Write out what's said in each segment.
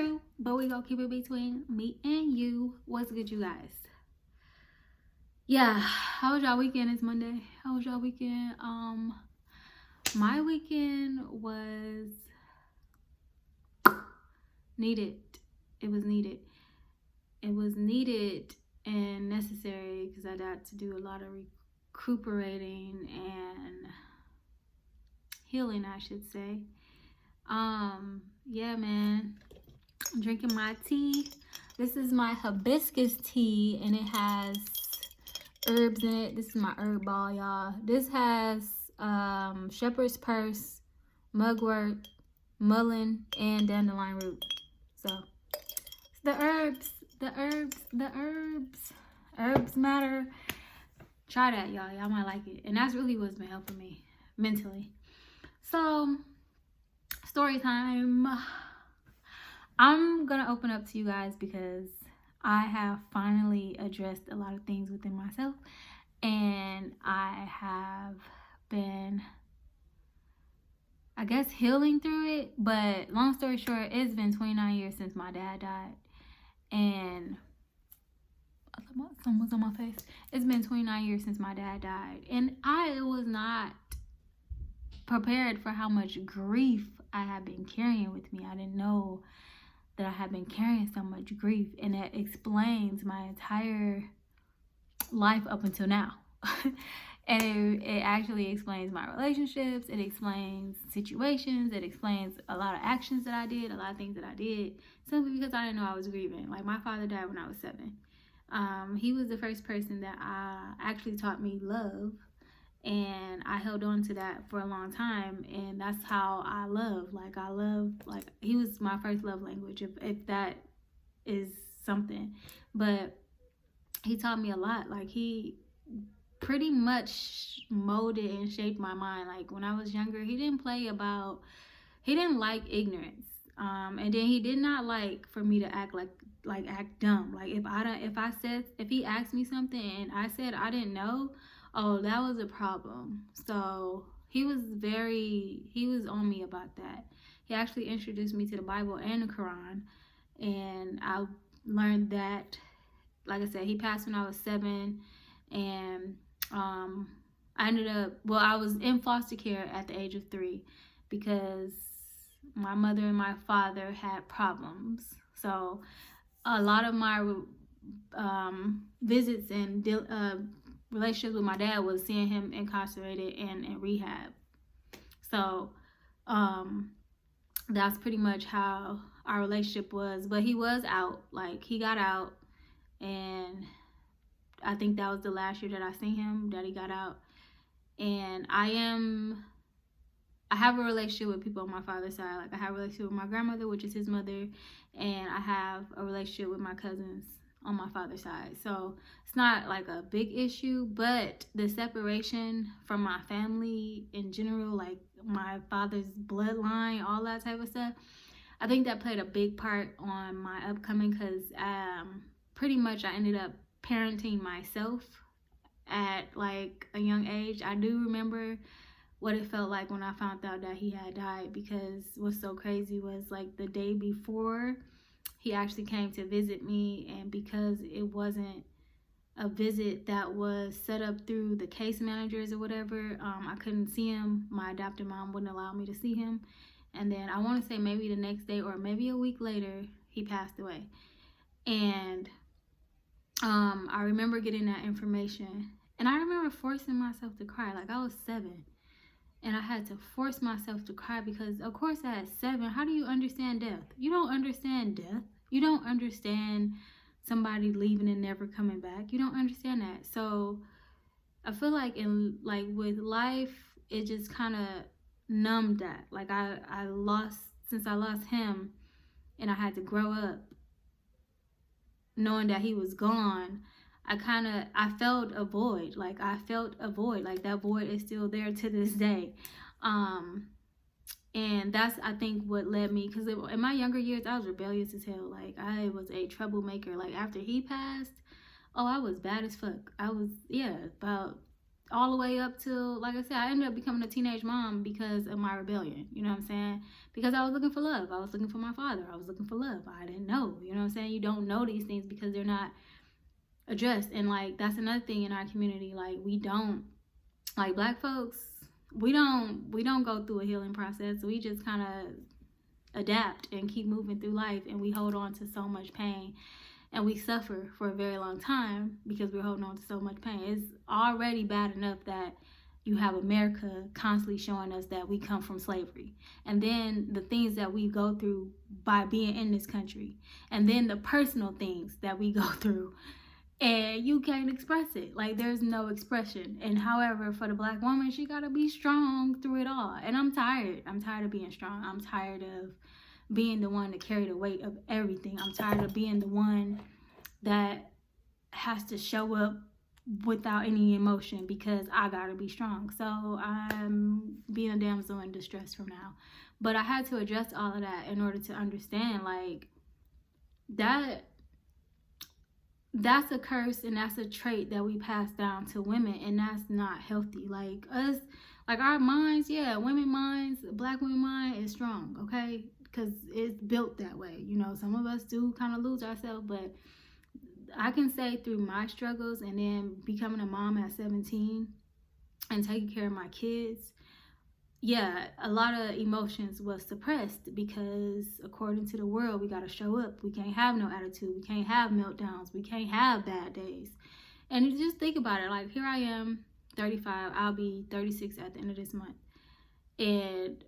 true, but we gonna keep it between me and you. What's good, you guys? Yeah, how was y'all weekend? It's Monday. How was y'all weekend? My weekend was needed. It was needed. It was needed and necessary because I got to do a lot of recuperating and healing, I should say. Yeah, man. I'm drinking my tea. This is my hibiscus tea, and it has herbs in it. This is my herb ball, y'all. This has shepherd's purse, mugwort, mullein, and dandelion root. So the herbs, herbs matter. Try that, y'all. Y'all might like it, and that's really what's been helping me mentally. So story time. I'm gonna open up to you guys because I have finally addressed a lot of things within myself, and I have been, I guess, healing through it. But long story short, it's been 29 years since my dad died, and something was on my face. It's been 29 years since my dad died, and I was not prepared for how much grief I had been carrying with me. I didn't know that I had been carrying so much grief, and it explains my entire life up until now. And it actually explains my relationships, it explains situations, it explains a lot of actions that I did, a lot of things that I did, simply because I didn't know I was grieving. Like, my father died when I was 7. He was the first person that actually taught me love, and I held on to that for a long time, and that's how I love. Like, he was my first love language, if that is something. But he taught me a lot. Like, he pretty much molded and shaped my mind. Like, when I was younger, he didn't like ignorance. And then he did not like for me to act act dumb. Like, if he asked me something and I said I didn't know, oh, that was a problem. So he was on me about that. He actually introduced me to the Bible and the Quran, and I learned that. Like I said, he passed when I was 7, and I was in foster care at the age of 3 because my mother and my father had problems. So a lot of my visits and relationships with my dad was seeing him incarcerated and in rehab. So that's pretty much how our relationship was. But he was out. Like, he got out, and I think that was the last year that I seen him, that he got out. And I have a relationship with people on my father's side. Like, I have a relationship with my grandmother, which is his mother, and I have a relationship with my cousins on my father's side. So it's not like a big issue, but the separation from my family in general, like my father's bloodline, all that type of stuff, I think that played a big part on my upcoming, because pretty much I ended up parenting myself at like a young age. I do remember what it felt like when I found out that he had died, because what's so crazy was, like, the day before he actually came to visit me, and because it wasn't a visit that was set up through the case managers or whatever, I couldn't see him. My adopted mom wouldn't allow me to see him. And then I want to say maybe the next day or maybe a week later, he passed away. And I remember getting that information, and I remember forcing myself to cry. Like, I was 7, and I had to force myself to cry because, of course, at 7, how do you understand death? You don't understand death. You don't understand somebody leaving and never coming back. You don't understand that. So I feel like with life, it just kind of numbed that. Like, since I lost him, and I had to grow up knowing that he was gone, I felt a void. Like, like that void is still there to this day. And that's, I think, what led me, because in my younger years, I was rebellious as hell. Like, I was a troublemaker. Like, after he passed, oh, I was bad as fuck. I was, about all the way up till, like I said, I ended up becoming a teenage mom because of my rebellion. You know what I'm saying? Because I was looking for love. I was looking for my father. I was looking for love. I didn't know. You know what I'm saying? You don't know these things because they're not addressed. And like, that's another thing in our community. Like, we don't, like, black folks, we don't go through a healing process. We just kind of adapt and keep moving through life, and we hold on to so much pain, and we suffer for a very long time because we're holding on to so much pain. It's already bad enough that you have America constantly showing us that we come from slavery, and then the things that we go through by being in this country, and then the personal things that we go through, and you can't express it. Like, there's no expression. And however, for the black woman, she gotta be strong through it all. And I'm tired of being strong. I'm tired of being the one to carry the weight of everything. I'm tired of being the one that has to show up without any emotion because I gotta be strong. So I'm being a damsel in distress from now. But I had to address all of that in order to understand, like, that's a curse, and that's a trait that we pass down to women, and that's not healthy. Like, us, like, our minds, yeah, women minds, black women mind is strong, okay? Because it's built that way. You know, some of us do kind of lose ourselves, but I can say through my struggles and then becoming a mom at 17 and taking care of my kids, yeah, a lot of emotions was suppressed because according to the world, we got to show up. We can't have no attitude. We can't have meltdowns. We can't have bad days. And you just think about it. Like, here I am, 35. I'll be 36 at the end of this month. And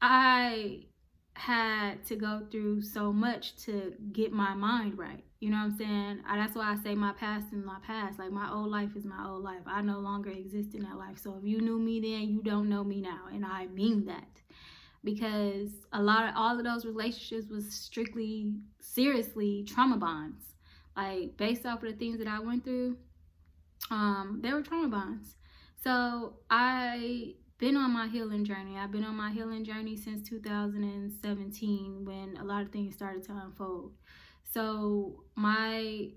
I had to go through so much to get my mind right. You know what I'm saying? That's why I say my past is my past. Like, my old life is my old life. I no longer exist in that life. So if you knew me then, you don't know me now. And I mean that. Because all of those relationships was strictly, seriously trauma bonds. Like, based off of the things that I went through, they were trauma bonds. So I been on my healing journey. I've been on my healing journey since 2017 when a lot of things started to unfold. So my,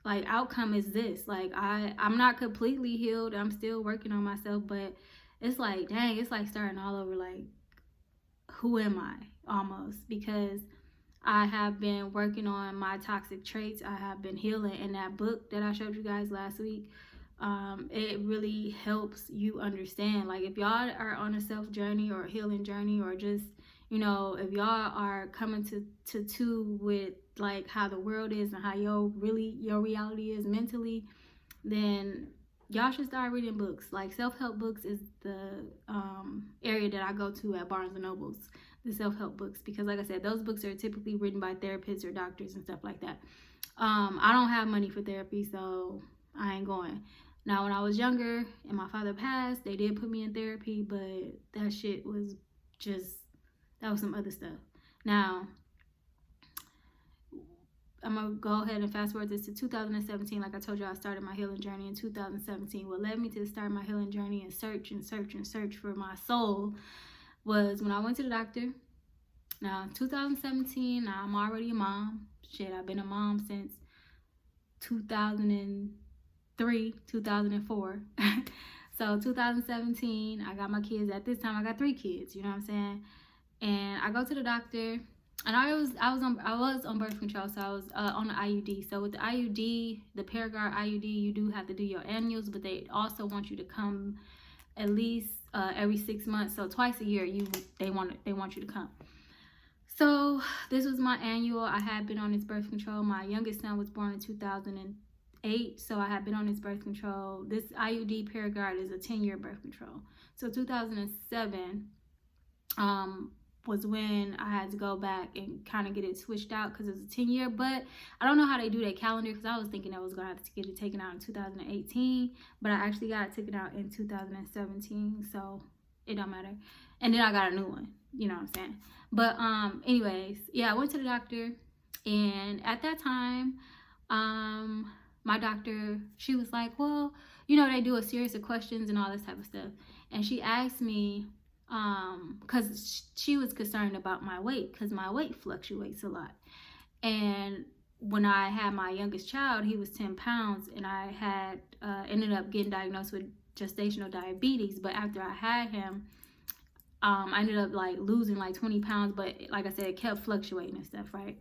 like, outcome is this. Like, I'm not completely healed. I'm still working on myself, but it's like, dang, it's like starting all over. Like, who am I almost? Because I have been working on my toxic traits. I have been healing. In that book that I showed you guys last week, it really helps you understand. Like, if y'all are on a self journey or a healing journey, or just, you know, if y'all are coming to two with like how the world is and how your reality is mentally, then y'all should start reading books. Like, self-help books is the area that I go to at Barnes and Nobles, the self-help books, because like I said, those books are typically written by therapists or doctors and stuff like that. I don't have money for therapy, so I ain't going. Now, when I was younger and my father passed, they did put me in therapy, but that shit was just, that was some other stuff. Now, I'm going to go ahead and fast forward this to 2017. Like I told you, I started my healing journey in 2017. What led me to start my healing journey and search for my soul was when I went to the doctor. Now, 2017, now I'm already a mom. Shit, I've been a mom since 2003, 2004. So 2017, I got my kids. At this time, I got 3 kids, you know what I'm saying? And I go to the doctor, and I was on birth control, so I was on the IUD. So with the IUD, the Paragard IUD, you do have to do your annuals, but they also want you to come at least every 6 months. So twice a year, they want you to come. So this was my annual. I had been on this birth control. My youngest son was born in 2008, so I had been on this birth control. This IUD Paragard is a 10-year birth control. So 2007 was when I had to go back and kind of get it switched out because it was a 10-year. But I don't know how they do their calendar, because I was thinking I was going to have to get it taken out in 2018, but I actually got it taken out in 2017, so it don't matter. And then I got a new one, you know what I'm saying? But anyways, yeah, I went to the doctor, and at that time, my doctor, she was like, well, you know, they do a series of questions and all this type of stuff. And she asked me, because she was concerned about my weight, because my weight fluctuates a lot. And when I had my youngest child, he was 10 pounds, and I had ended up getting diagnosed with gestational diabetes. But after I had him, I ended up like losing like 20 pounds, but like I said, it kept fluctuating and stuff, right?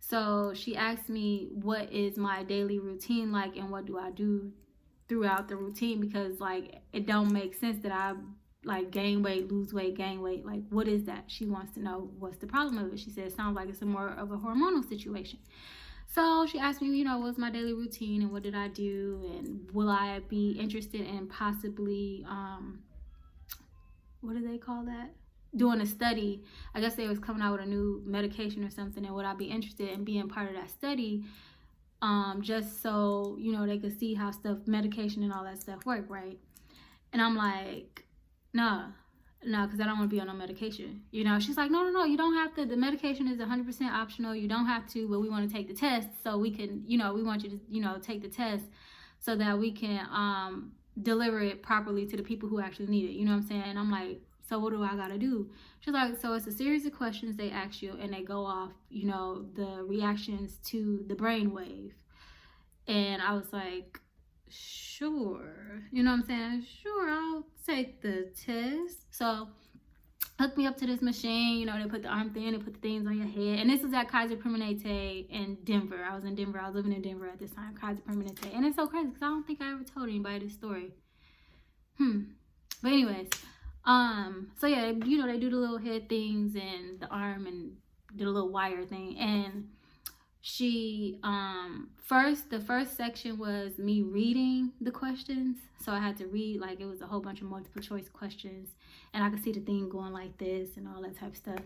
So she asked me, what is my daily routine like, and what do I do throughout the routine? Because like it don't make sense that I like gain weight, lose weight, gain weight. Like, what is that? She wants to know what's the problem of it. She said it sounds like it's more of a hormonal situation. So she asked me, you know, what's my daily routine and what did I do, and will I be interested in possibly what do they call that? Doing a study. I guess they was coming out with a new medication or something, and would I be interested in being part of that study? Just so, you know, they could see how stuff, medication and all that stuff work, right? And I'm like, nah, because I don't want to be on no medication. You know, she's like, no, you don't have to. The medication is 100% optional. You don't have to, but we want to take the test so we can, you know, we want you to, you know, take the test so that we can deliver it properly to the people who actually need it. You know what I'm saying? And I'm like, so what do I gotta do? She's like, so it's a series of questions they ask you, and they go off, you know, the reactions to the brain wave. And I was like, sure. You know what I'm saying? Sure, I'll take the test. So hooked me up to this machine. You know, they put the arm thing, they put the things on your head. And this was at Kaiser Permanente in Denver. I was in Denver. I was living in Denver at this time, Kaiser Permanente. And it's so crazy because I don't think I ever told anybody this story. But anyways, so yeah, you know, they do the little head things and the arm and do the little wire thing. And she, the first section was me reading the questions. So I had to read, like, it was a whole bunch of multiple choice questions, and I could see the thing going like this and all that type of stuff.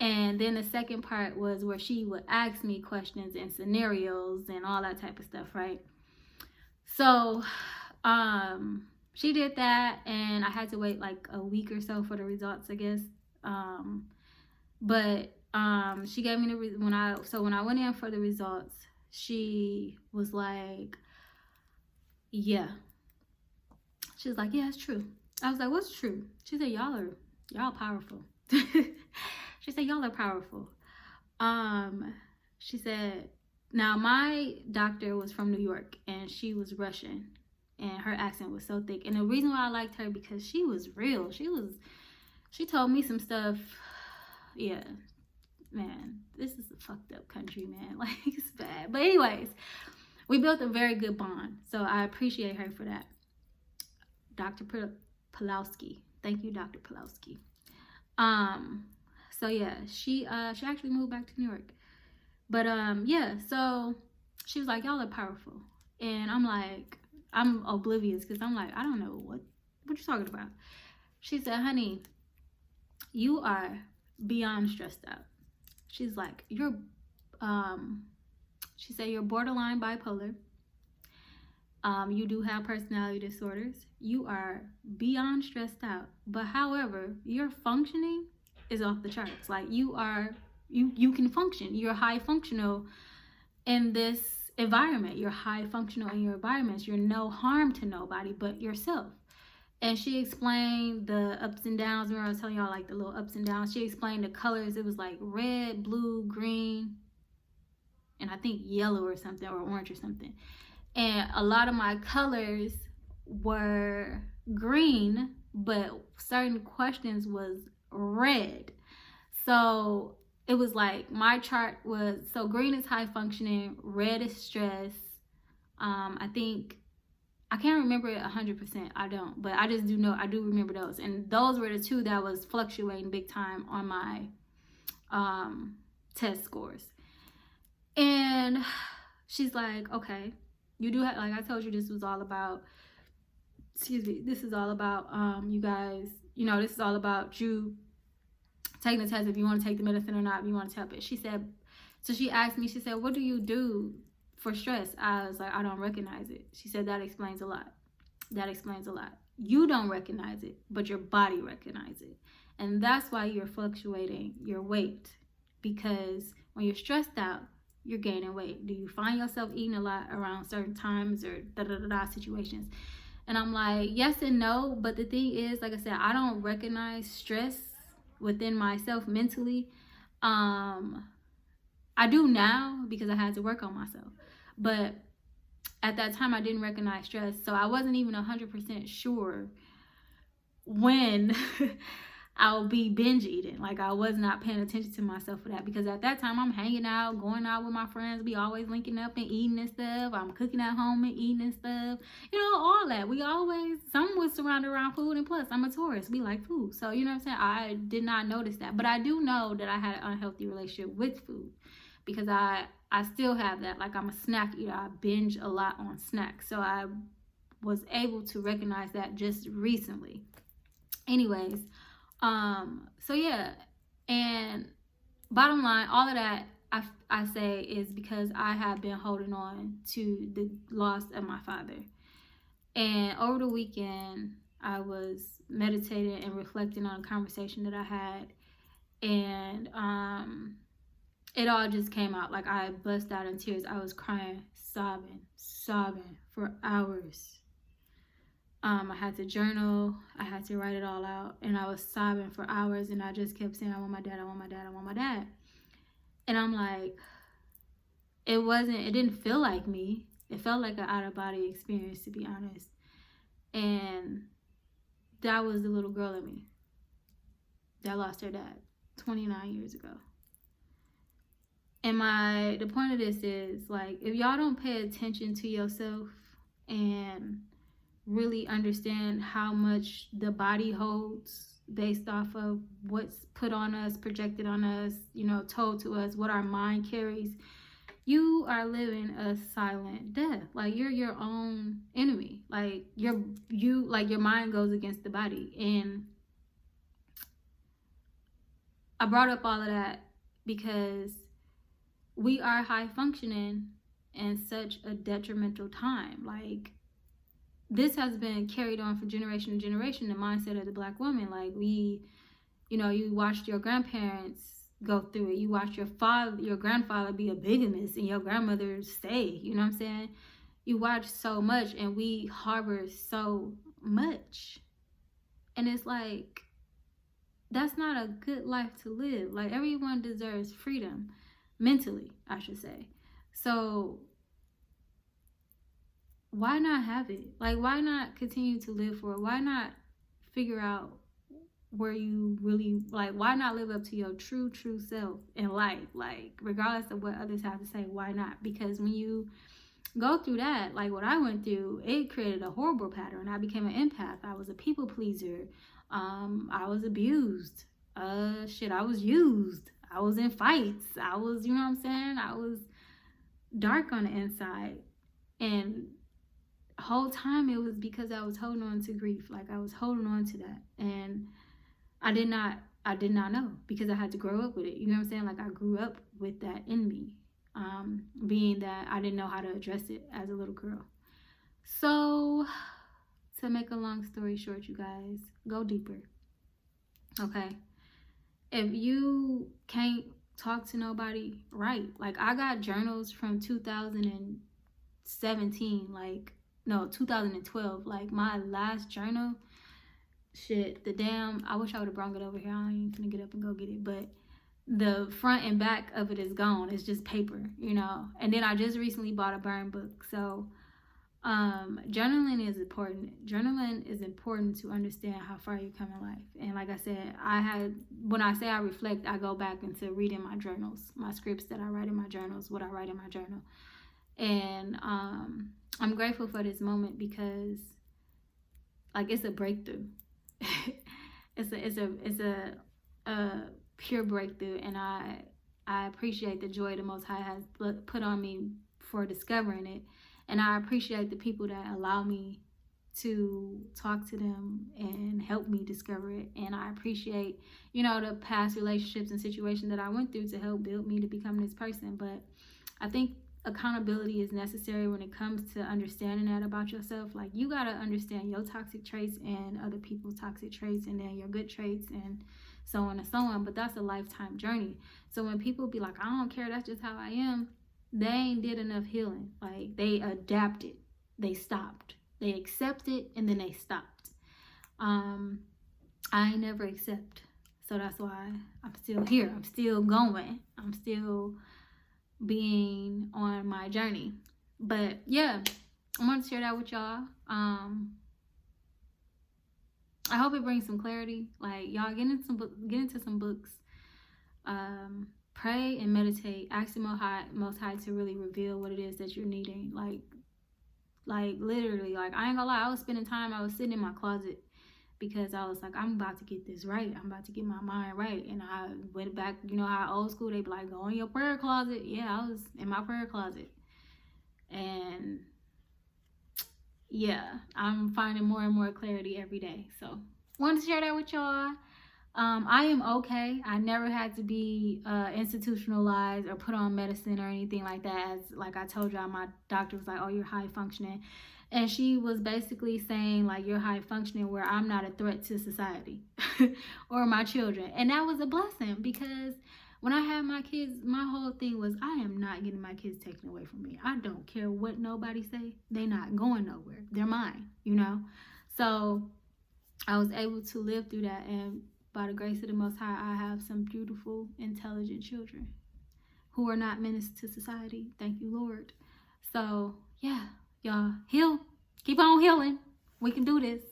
And then the second part was where she would ask me questions and scenarios and all that type of stuff, right? So, she did that, and I had to wait like a week or so for the results, I guess. She gave me when I went in for the results, she was like, yeah. She was like, yeah, it's true. I was like, what's true? She said, y'all powerful. She said, y'all are powerful. She said, now my doctor was from New York, and she was Russian, and her accent was so thick. And the reason why I liked her, because she was real. She told me some stuff. Yeah, man, this is a fucked up country, man. Like, it's bad. But anyways, we built a very good bond, so I appreciate her for that. Dr. Pulowski. Thank you, Dr. Pulowski. So yeah, she actually moved back to New York. But yeah, so she was like, y'all are powerful. And I'm like, I'm oblivious, because I'm like, I don't know what you talking about. She said, honey, you are beyond stressed out. She's like, she said, you're borderline bipolar. You do have personality disorders. You are beyond stressed out. But however, your functioning is off the charts. Like, you can function. You're high functional in this environment. You're high functional in your environments. You're no harm to nobody but yourself. And she explained the ups and downs. Remember I was telling y'all, like, the little ups and downs. She explained the colors. It was like red, blue, green, and I think yellow or something, or orange or something. And a lot of my colors were green, but certain questions was red. So it was like my chart was, so green is high functioning, red is stress. I can't remember it 100%. I don't, but I just do know, I do remember those. And those were the two that was fluctuating big time on my test scores. And she's like, okay, you do have, like I told you, this is all about you guys, you know, this is all about you taking the test, if you want to take the medicine or not, if you want to help it. She said, so she asked me, she said, what do you do for stress? I was like, I don't recognize it. She said, that explains a lot. You don't recognize it, but your body recognizes it. And that's why you're fluctuating your weight, because when you're stressed out, you're gaining weight. Do you find yourself eating a lot around certain times or situations? And I'm like, yes and no. But the thing is, like I said, I don't recognize stress within myself mentally I do now because I had to work on myself. But at that time, I didn't recognize stress. So I wasn't even 100% sure when I'll be binge eating. Like, I was not paying attention to myself for that, because at that time I'm hanging out, going out with my friends. We always linking up and eating and stuff. I'm cooking at home and eating and stuff. You know, all that. We always, some was surrounded around food, and plus I'm a tourist. We like food. So, you know what I'm saying? I did not notice that. But I do know that I had an unhealthy relationship with food, because I still have that. Like, I'm a snack eater. I binge a lot on snacks. So I was able to recognize that just recently. Anyways, so yeah, and bottom line, all of that I say is because I have been holding on to the loss of my father. And over the weekend, I was meditating and reflecting on a conversation that I had, and it all just came out. Like, I bust out in tears. I was crying, sobbing for hours. I had to journal, I had to write it all out, and I was sobbing for hours, and I just kept saying, I want my dad, I want my dad, I want my dad. And I'm like, it didn't feel like me. It felt like an out-of-body experience, to be honest. And that was the little girl in me that lost her dad 29 years ago. And the point of this is, like, if y'all don't pay attention to yourself and really understand how much the body holds based off of what's put on us, projected on us, you know, told to us, what our mind carries, you are living a silent death. Like, you're your own enemy. Like, your mind goes against the body. And I brought up all of that because we are high functioning in such a detrimental time. Like, this has been carried on for generation to generation, the mindset of the Black woman. Like, you watched your grandparents go through it. You watched your grandfather be a bigamist, and your grandmother stay. You know what I'm saying? You watch so much, and we harbor so much. And it's like, that's not a good life to live. Like, everyone deserves freedom, mentally, I should say. So why not have it? Like, why not continue to live for it? Why not figure out where you really, like, why not live up to your true self in life? Like, regardless of what others have to say, why not? Because when you go through that, like what I went through, it created a horrible pattern. I became an empath. I was a people pleaser. I was abused. I was used. I was in fights. I was, you know what I'm saying? I was dark on the inside. And whole time it was because I was holding on to grief. Like, I was holding on to that, and I did not know, because I had to grow up with it. You know what I'm saying? Like, I grew up with that in me, being that I didn't know how to address it as a little girl. So, to make a long story short, you guys, go deeper. Okay, if you can't talk to nobody, write. Like, I got journals from 2017, 2012. Like, my last journal, I wish I would have brought it over here. I ain't gonna get up and go get it, but the front and back of it is gone. It's just paper, you know. And then I just recently bought a burn book. So journaling is important. Journaling is important to understand how far you come in life. And like I said, when I say I reflect, I go back into reading my journals, my scripts that I write in my journals, what I write in my journal. And I'm grateful for this moment, because, like, it's a breakthrough. it's a pure breakthrough, and I appreciate the joy the Most High has put on me for discovering it. And I appreciate the people that allow me to talk to them and help me discover it. And I appreciate, the past relationships and situations that I went through to help build me to become this person. But I think accountability is necessary when it comes to understanding that about yourself. Like, you got to understand your toxic traits and other people's toxic traits, and then your good traits, and so on and so on. But that's a lifetime journey. So when people be like, I don't care, that's just how I am, they ain't did enough healing. Like, they adapted, they stopped, they accepted, and then they stopped. I never accept, so that's why I'm still here. I'm still going. I'm still being on my journey. But yeah, I wanted to share that with y'all. I hope it brings some clarity. Like, y'all get into some books. Pray and meditate. Ask the Most High to really reveal what it is that you're needing. Like literally, like, I ain't gonna lie, I was spending time, I was sitting in my closet because I was like, I'm about to get this right. I'm about to get my mind right. And I went back, you know how old school, they be like, go in your prayer closet. Yeah, I was in my prayer closet. And yeah, I'm finding more and more clarity every day. So wanted to share that with y'all. I am okay. I never had to be institutionalized or put on medicine or anything like that. As like I told y'all, my doctor was like, oh, you're high functioning. And she was basically saying, like, you're high functioning where I'm not a threat to society or my children. And that was a blessing, because when I had my kids, my whole thing was, I am not getting my kids taken away from me. I don't care what nobody say. They not going nowhere. They're mine, you know? So I was able to live through that. And by the grace of the Most High, I have some beautiful, intelligent children who are not menace to society. Thank you, Lord. So yeah, y'all, heal. Keep on healing. We can do this.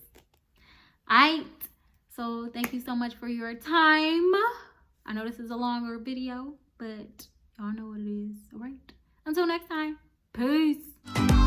Alright. So thank you so much for your time. I know this is a longer video, but y'all know what it is. Alright. Until next time. Peace.